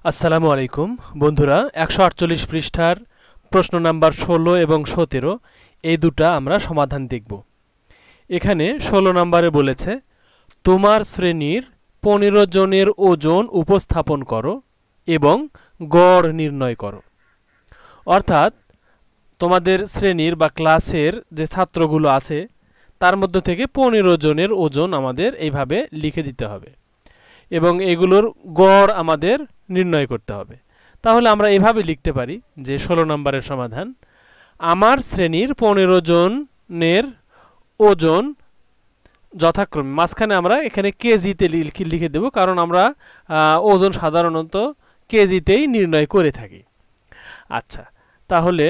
আসসালামু আলাইকুম বন্ধুরা 148 পৃষ্ঠার প্রশ্ন নাম্বার 16 এবং 17 এই দুটো আমরা সমাধান দেখব। এখানে 16 নম্বরে বলেছে তোমার শ্রেণীর 15 জনের ওজন উপস্থাপন করো এবং গড় নির্ণয় করো। অর্থাৎ তোমাদের শ্রেণীর বা ক্লাসের যে ছাত্রগুলো আছে তার মধ্যে থেকে 15 জনের ওজন আমাদের এইভাবে লিখে দিতে হবে এবং এগুলোর গড় আমাদের নির্ণয় করতে হবে। তাহলে আমরা এভাবে লিখতে পারি যে 16 নম্বরের সমাধান, আমার শ্রেণীর 15 জনের ওজন যথাক্রমে, মাঝখানে আমরা এখানে কেজিতে লিখে দেব, কারণ আমরা ওজন সাধারণত কেজিতেই নির্ণয় করে থাকি। আচ্ছা, তাহলে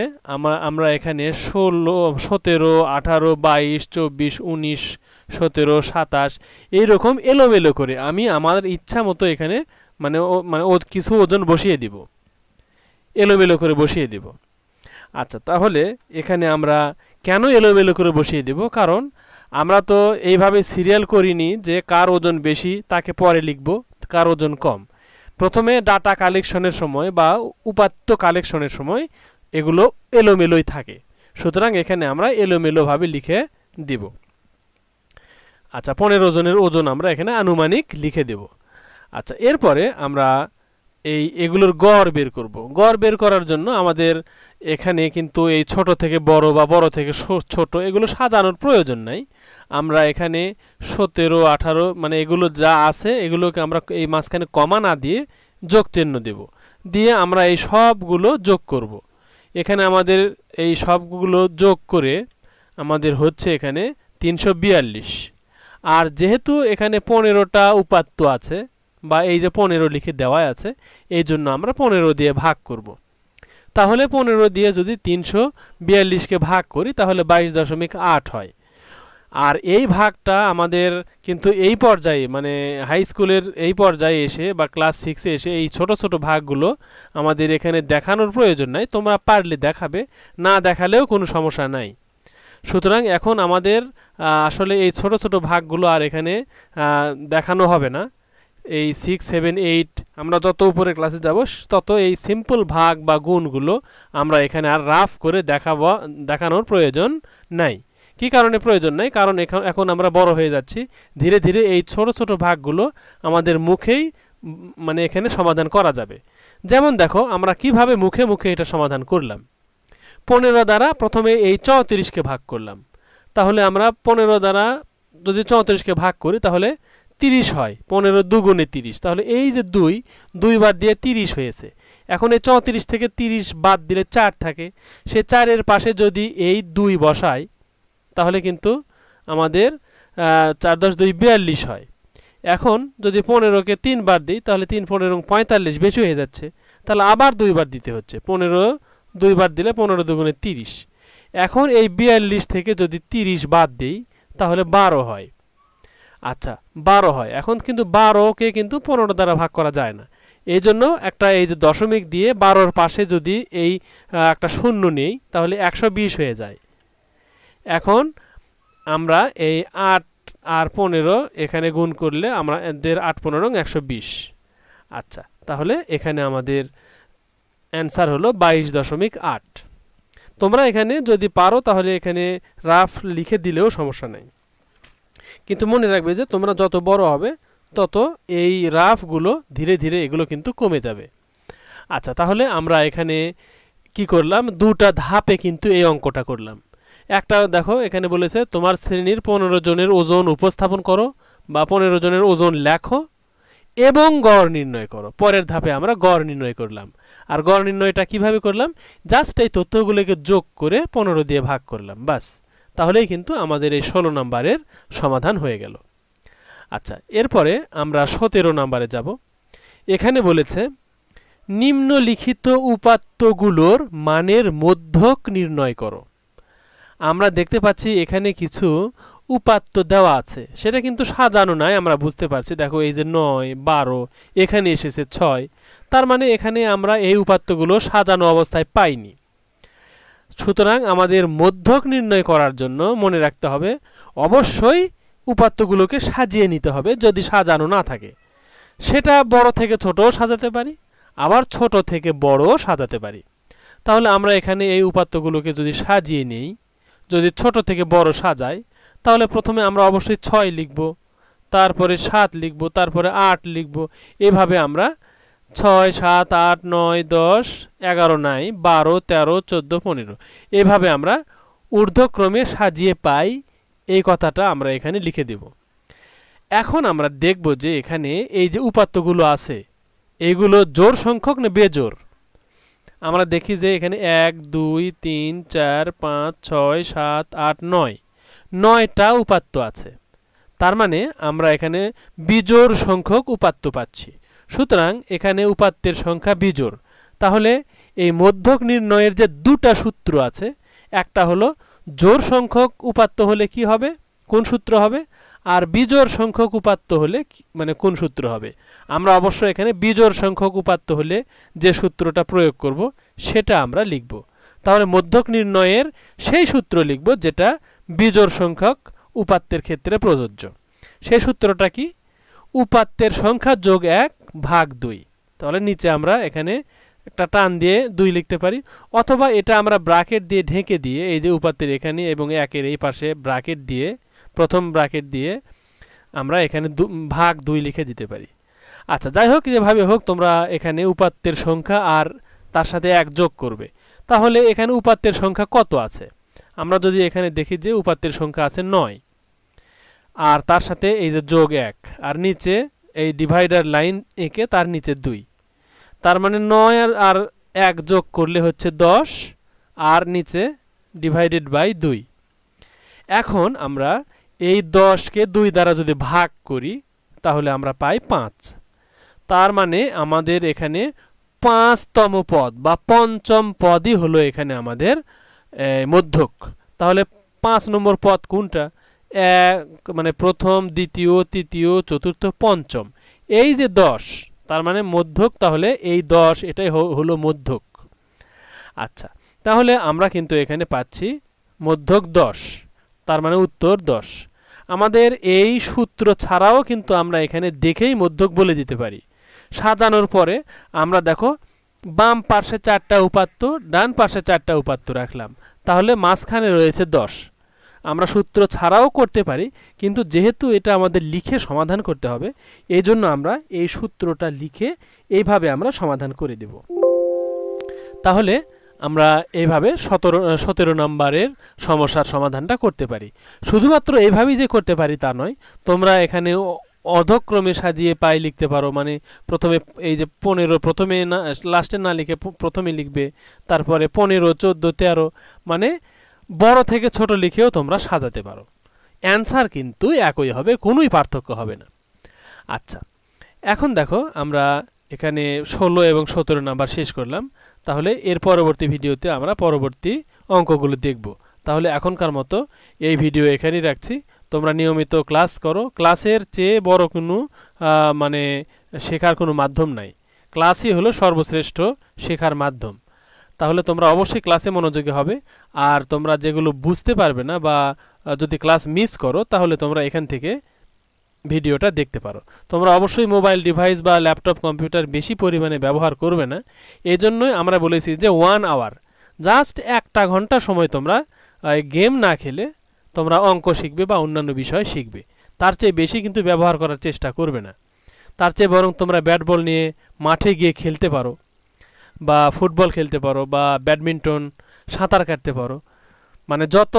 আমরা এখানে 16, 17, 18, 22, 24, 19, 17, 27 এইরকম এলোমেলো করে আমি আমার ইচ্ছা মতো এখানে মানে কিছু ওজন বসিয়ে দিব, এলোমেলো করে বসিয়ে দিব। আচ্ছা, তাহলে এখানে আমরা কেন এলোমেলো করে বসিয়ে দিব? কারণ আমরা তো এইভাবে সিরিয়াল করিনি যে কার ওজন বেশি তাকে পরে লিখব, কার ওজন কম। প্রথমে ডাটা কালেকশনের সময় বা উপাত্ত কালেকশনের সময় এগুলো এলোমেলোই থাকে, সুতরাং এখানে আমরা এলোমেলোভাবে লিখে দিব। আচ্ছা, 15 জনের ওজন আমরা এখানে আনুমানিক লিখে দেব। আচ্ছা, এরপরে আমরা এগুলোর গড় বের করব। গড় বের করার জন্য আমাদের এখানে কিন্তু এই ছোট থেকে বড় বা বড় থেকে ছোট এগুলো সাজানোর প্রয়োজন নাই। আমরা এখানে 17, 18 মানে এগুলো যা আছে এগুলোকে আমরা এই মাঝখানে কমা না দিয়ে যোগ চিহ্ন দেব, দিয়ে আমরা এই সবগুলো যোগ করব। এখানে আমাদের এই সবগুলো যোগ করে আমাদের হচ্ছে এখানে 342। আর যেহেতু এখানে 15টা উপাত্ত আছে বা এই যে 15 লিখে দেওয়া আছে, এই জন্য আমরা 15 দিয়ে ভাগ করব। তাহলে 15 দিয়ে যদি 342কে ভাগ করি তাহলে 22.8 হয়। আর এই ভাগটা আমাদের কিন্তু এই পর্যায়ে মানে হাই স্কুলের এই পর্যায়ে এসে বা ক্লাস 6-এ এসে এই ছোট ছোট ভাগগুলো আমাদের এখানে দেখানোর প্রয়োজন নাই। তোমরা পারলে দেখাবে, না দেখালেও কোনো সমস্যা নাই। সুতরাং এখন আমাদের আসলে এই ছোট ছোট ভাগগুলো আর এখানে দেখানো হবে না। এই 6, 7, 8 আমরা যত উপরে ক্লাসে যাব তত এই সিম্পল ভাগ বা গুণগুলো আমরা এখানে আর রাফ করে দেখানোর প্রয়োজন নাই। কি কারণে প্রয়োজন নাই? কারণ এখন আমরা বড় হয়ে যাচ্ছি, ধীরে ধীরে এই ছোট ছোট ভাগগুলো আমাদের মুখেই মানে এখানে সমাধান করা যাবে। যেমন দেখো আমরা কিভাবে মুখে মুখে এটা সমাধান করলাম। 15 দ্বারা প্রথমে এই 34কে ভাগ করলাম, তাহলে আমরা 15 দ্বারা যদি 34কে ভাগ করি তাহলে 30 হয়। 15 দুগুণে 30, তাহলে এই যে 2 বাদ দিয়ে 30 হয়েছে। এখন এই 34 থেকে 30 বাদ দিলে 4 থাকে, সে 4-এর পাশে যদি এই 2 বসাই তাহলে কিন্তু আমাদের 4 × 10 = 42 হয়। এখন যদি 15কে 3 বার দিই তাহলে 3 × 15 = 45, বেশি হয়ে যাচ্ছে, তাহলে আবার 2 বার দিতে হচ্ছে। 15 2 বার দিলে 15 দুগুণে 30। এখন এই 42 থেকে যদি 30 বাদ দিই তাহলে 12 হয়। আচ্ছা, 12 হয়। এখন কিন্তু 12কে কিন্তু 15 দ্বারা ভাগ করা যায় না, এই জন্য একটা এই যে দশমিক দিয়ে 12-র পাশে যদি এই একটা শূন্য নেই তাহলে 120 হয়ে যায়। এখন আমরা এই 8 আর 15 এখানে গুণ করলে আমাদের 8 × 15 = 120। আচ্ছা, তাহলে এখানে আমাদের অ্যান্সার হলো 22.8। তোমরা এখানে যদি পারো তাহলে এখানে রাফ লিখে দিলেও সমস্যা নাই, কিন্তু মনে রাখবে যে তোমরা যত বড় হবে তত এই রাফগুলো ধীরে ধীরে এগুলো কিন্তু কমে যাবে। আচ্ছা, তাহলে আমরা এখানে কি করলাম, দুটা ধাপে কিন্তু এই অঙ্কটা করলাম। একটা দেখো এখানে বলেছে তোমার শ্রেণীর 15 জনের ওজন উপস্থাপন করো বা 15 জনের ওজন লেখো এবং গড় নির্ণয় করো। পরের ধাপে আমরা গড় নির্ণয় করলাম। আর গড় নির্ণয়টা কিভাবে করলাম? জাস্ট এই তথ্যগুলোকে যোগ করে 15 দিয়ে ভাগ করলাম, বাস। তাহলেই কিন্তু আমাদের এই 16 নম্বরের সমাধান হয়ে গেল। আচ্ছা, এরপরে আমরা 17 নম্বরে যাব। এখানে বলেছে নিম্নলিখিত উপাত্তগুলোর মানের মধ্যক নির্ণয় করো। আমরা দেখতে পাচ্ছি এখানে কিছু উপাত্ত দেওয়া আছে, সেটা কিন্তু সাজানো নাই, আমরা বুঝতে পারছি। দেখো এই যে 9, 12 এখানে এসেছে 6, তার মানে এখানে আমরা এই উপাত্তগুলো সাজানো অবস্থায় পাইনি। সুতরাং আমাদের মধ্যক নির্ণয় করার জন্য মনে রাখতে হবে অবশ্যই উপাত্তগুলোকে সাজিয়ে নিতে হবে। যদি সাজানো না থাকে সেটা বড় থেকে ছোটও সাজাতে পারি, আবার ছোট থেকে বড় সাজাতে পারি। তাহলে আমরা এখানে এই উপাত্তগুলোকে যদি সাজিয়ে নেই, যদি ছোট থেকে বড় সাজাই, তাহলে প্রথমে আমরা অবশ্যই 6 লিখব, তারপরে 7 লিখব, তারপরে 8 লিখব। এভাবে আমরা 6 7 8 9 10 11 নাই 12 13 14 15 এভাবে আমরা ঊর্ধ্বক্রমে সাজিয়ে পাই। এই কথাটা আমরা এখানে লিখে দেব। এখন আমরা দেখব যে এখানে এই যে উপাত্তগুলো আছে এইগুলো জোড় সংখ্যক না বেজোড়। আমরা দেখি যে এখানে 1 2 3 4 5 6 7 8 9 9টা উপাত্ত আছে। তার মানে আমরা এখানে বিজোড় সংখ্যক উপাত্ত পাচ্ছি। সুতরাং এখানে উপাত্তের সংখ্যা বিজোড়। তাহলে এই মধ্যক নির্ণয়ের যে দুটা সূত্র আছে, একটা হলো জোড় সংখ্যক উপাত্ত হলে কি হবে, কোন সূত্র হবে, আর বিজোড় সংখ্যক উপাত্ত হলে মানে কোন সূত্র হবে। আমরা অবশ্যই এখানে বিজোড় সংখ্যক উপাত্ত হলে যে সূত্রটা প্রয়োগ করব সেটা আমরা লিখব। তাহলে মধ্যক নির্ণয়ের সেই সূত্র লিখব যেটা বিজোড় সংখ্যক উপাত্তের ক্ষেত্রে প্রযোজ্য। সেই সূত্রটা কি? উপাত্তের সংখ্যা যোগ 1 ভাগ 2। তাহলে নিচে আমরা এখানে একটা টান দিয়ে 2 লিখতে পারি, অথবা এটা আমরা ব্র্যাকেট দিয়ে ঢেকে দিয়ে এই যে উপাত্তের এখানে এবং 1-এর এই পাশে ব্র্যাকেট দিয়ে, প্রথম ব্র্যাকেট দিয়ে আমরা এখানে ভাগ 2 লিখে দিতে পারি। আচ্ছা, যাই হোক, যেভাবে হোক তোমরা এখানে উপাত্তের সংখ্যা আর তার সাথে 1 যোগ করবে। তাহলে এখানে উপাত্তের সংখ্যা কত আছে? আমরা যদি এখানে দেখি যে উপাত্তের সংখ্যা আছে 9, আর তার সাথে এই যে যোগ 1, আর নিচে এই ডিভাইডার লাইন এঁকে তার নিচে 2। তার মানে 9 আর 1 যোগ করলে হচ্ছে 10, আর নিচে ডিভাইডেড বাই 2। এখন আমরা এই 10কে 2 দ্বারা যদি ভাগ করি তাহলে আমরা পাই 5। তার মানে আমাদের এখানে 5তম পদ বা পঞ্চম পদই হলো এখানে আমাদের মধ্যক। তাহলে 5 নম্বর পদ কোনটা? মানে প্রথম, দ্বিতীয়, তৃতীয়, চতুর্থ, পঞ্চম, এই যে 10, তার মানে মধ্যক। তাহলে এই 10 এটাই হলো মধ্যক। আচ্ছা, তাহলে আমরা কিন্তু এখানে পাচ্ছি মধ্যক 10, তার মানে উত্তর 10। আমাদের এই সূত্র ছাড়াও কিন্তু আমরা এখানে দেখেই মধ্যক বলে দিতে পারি। সাজানোর পরে আমরা দেখো বাম পাশে 4টা উপাত্ত, ডান পাশে 4টা উপাত্ত রাখলাম, তাহলে মাঝখানে রয়েছে 10। আমরা সূত্র ছাড়াও করতে পারি, কিন্তু যেহেতু এটা আমাদের লিখে সমাধান করতে হবে, এই জন্য আমরা এই সূত্রটা লিখে এইভাবে আমরা সমাধান করে দেব। তাহলে আমরা এইভাবে 17 নম্বরের সমস্যার সমাধানটা করতে পারি। শুধুমাত্র এইভাবেই যে করতে পারি তা নয়, তোমরা এখানে অধক্রমে সাজিয়ে পাই লিখতে পারো। মানে প্রথমে এই যে 15 প্রথমে না, লাস্টে না লিখে প্রথমে লিখবে, তারপরে 15 14 13, মানে বড় থেকে ছোট লিখেও তোমরা সাজাতে পারো। অ্যান্সার কিন্তু একই হবে, কোনোই পার্থক্য হবে না। আচ্ছা, এখন দেখো আমরা এখানে 16 এবং 17 নাম্বার শেষ করলাম। তাহলে এর পরবর্তী ভিডিওতে আমরা পরবর্তী অঙ্কগুলো দেখব। তাহলে এখনকার মতো এই ভিডিও এখানেই রাখছি। তোমরা নিয়মিত ক্লাস করো। ক্লাসের চেয়ে বড় কোনো মানে শেখার কোনো মাধ্যম নাই। ক্লাসই হলো সর্বশ্রেষ্ঠ শেখার মাধ্যম। তাহলে তোমরা অবশ্যই ক্লাসে মনোযোগী হবে। আর তোমরা যেগুলো বুঝতে পারবে না বা যদি ক্লাস মিস করো, তাহলে তোমরা এখান থেকে ভিডিওটা দেখতে পারো। তোমরা অবশ্যই মোবাইল ডিভাইস বা ল্যাপটপ কম্পিউটার বেশি পরিমাণে ব্যবহার করবে না। এই জন্যই আমরা বলেছি যে 1 আওয়ার, জাস্ট 1টা ঘন্টা সময় তোমরা গেম না খেলে তোমরা অঙ্ক শিখবে বা অন্যান্য বিষয় শিখবে। তার চেয়ে বেশি কিন্তু ব্যবহার করার চেষ্টা করবে না। তার চেয়ে বরং তোমরা ব্যাট বল নিয়ে মাঠে গিয়ে খেলতে পারো, বা ফুটবল খেলতে পারো, বা ব্যাডমিন্টন, সাঁতার কাটতে পারো। মানে যত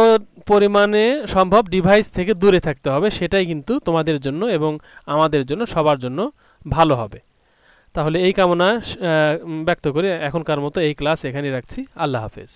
পরিমাণে সম্ভব ডিভাইস থেকে দূরে থাকতে হবে, সেটাই কিন্তু তোমাদের জন্য এবং আমাদের জন্য, সবার জন্য ভালো হবে। তাহলে এই কামনা ব্যক্ত করে এখনকার মতো এই ক্লাস এখানে রাখছি। আল্লাহ হাফেজ।